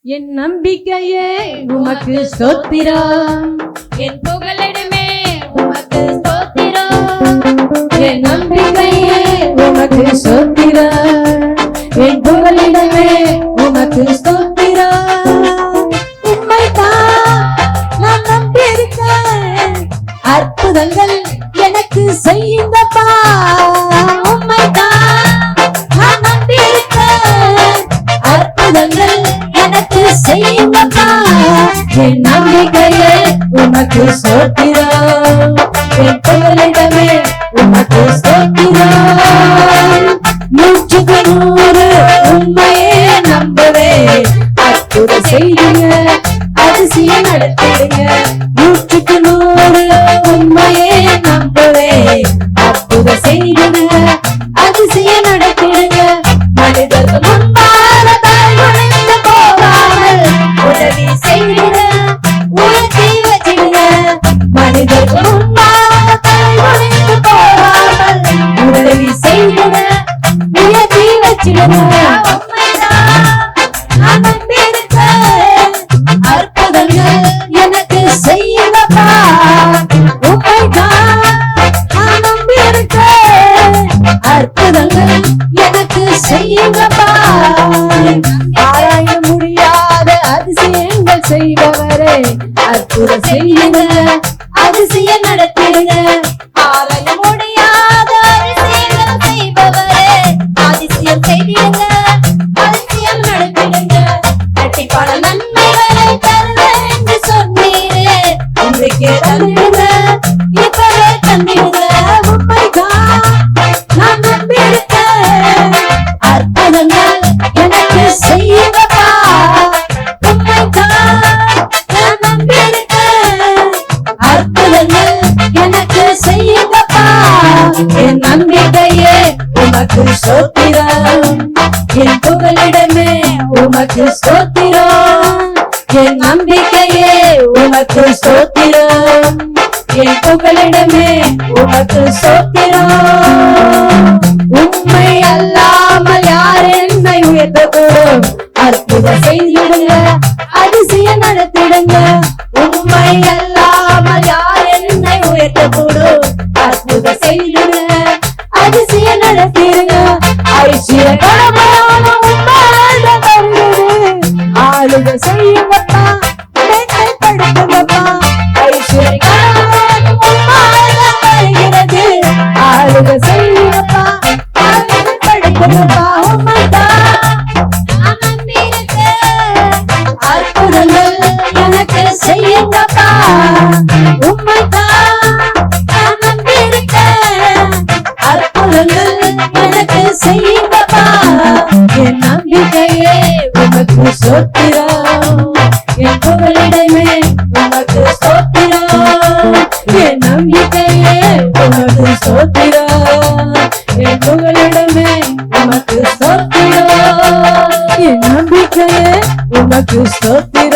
என் நம்பிக்கையே உமக்கு ஸ்தோத்திரம், என் புகலிடமே உமக்கு ஸ்தோத்திரம். என் நம்பிக்கையே உமக்கு ஸ்தோத்திரம், என் புகலிடமே உமக்கு ஸ்தோத்திரம். உம்மைத்தான் நான் நம்பியிருக்கேன், அற்புதங்கள் எனக்கு செய்யுங்கப்பா. உம்மைத்தான் நான் நம்பியிருக்கேன், அற்புதங்கள் எனக்கு செய்யுங்கப்பா. என் நம்பிக்கையே உமக்கு ஸ்தோத்திரம், என் புகலிடமே உமக்கு ஸ்தோத்திரம். 100 உண்மையே நம்பவே அற்புதம் செய்யுங்க, அதிசயம் நடத்திடுங்க. 100 உண்மையே நம்பவே அற்புதம் செய்யுங்க, அதிசயம் நடத்திடுங்க. மனிதர்கள் முன்பாக தாழ்வடைந்து போகாமல் உதவி செய்யுங்க, உயர்த்தி வச்சிடுங்க. மனிதர்கள் முன்பாக தாழ்வடைந்து போகாமல் உதவி செய்யுங்க, உயர்த்தி வச்சிடுங்க. நான் நம்பியிருக்கேன், அற்புதங்கள் எனக்கு செய்யுங்கப்பா. உம்மைத்தான் நான் நம்பியிருக்கேன், அற்புதங்கள் எனக்கு செய்யுங்கப்பா. ஆராய முடியாத அதிசயங்கள் செய்பவரே அற்புதம் செய்யுங்க, அதிசயம் நடத்திடுங்க. ஆராய முடியாத அதிசயங்கள் செய்பவரே அதிசயம் செய்திடுங்க, அதிசயம் நடத்திடுங்க. இரட்டிப்பான நன்மைகளை தருவேன் என்று சொன்னீரே, இன்றைக்கே தந்திடுங்க, இப்பவே தந்திடுங்க. உம்மைத்தான் நான் நம்பியிருக்கேன், அற்புதங்கள் எனக்கு செய்யுங்கப்பா. உம்மைத்தான் நான் நம்பியிருக்கேன், அற்புதங்கள் எனக்கு செய்யுங்கப்பா. என் நம்பிக்கையே உமக்கு ஸ்தோத்திரம், என் புகலிடமே உமக்கு ஸ்தோத்திரம். என் நம்பிக்கையே உமக்கு ஸ்தோத்திரம், என் புகலிடமே உமக்கு ஸ்தோத்திரம். உம்மை அல்லாமல் யார் என்னை உயர்த்தக்கூடும்? அற்புதம் செய்திடுங்க, அதிசயம் நடத்திடுங்க. உம்மை அல்லாமல் யார் என்னை உயர்த்தக்கூடும்? அற்புதம் செய்திடுங்க, அதிசயம் நடத்திடுங்க. ஐஸ்வர்ய கடமையான உம்மால வருகிறது, ஆளுக செய்யுங்கப்பா, மேன்மைப்படுத்துங்கப்பா. ஐஸ்வர்ய கடமையான உம்மால வருகிறது, ஆளுக செய்யுங்கப்பா, மேன்மைப்படுத்துங்கப்பா. உம்மைத்தான் நான் நம்பியிருக்கேன், அற்புதங்கள் எனக்கு செய்யுங்கப்பா. உம்மைத்தான் நான் நம்பியிருக்கேன், அற்புதங்கள் எனக்கு செய்யுங்கப்பா. என் நம்பிக்கையே உமக்கு ஸ்தோத்திரம், என் புகலிடமே உமக்கு ஸ்தோத்திரம். என் நம்பிக்கையே உமக்கு ஸ்தோத்திரம், என் புகலிடமே உமக்கு ஸ்தோத்திரம். என் நம்பிக்கையே உமக்கு ஸ்தோத்திரம்.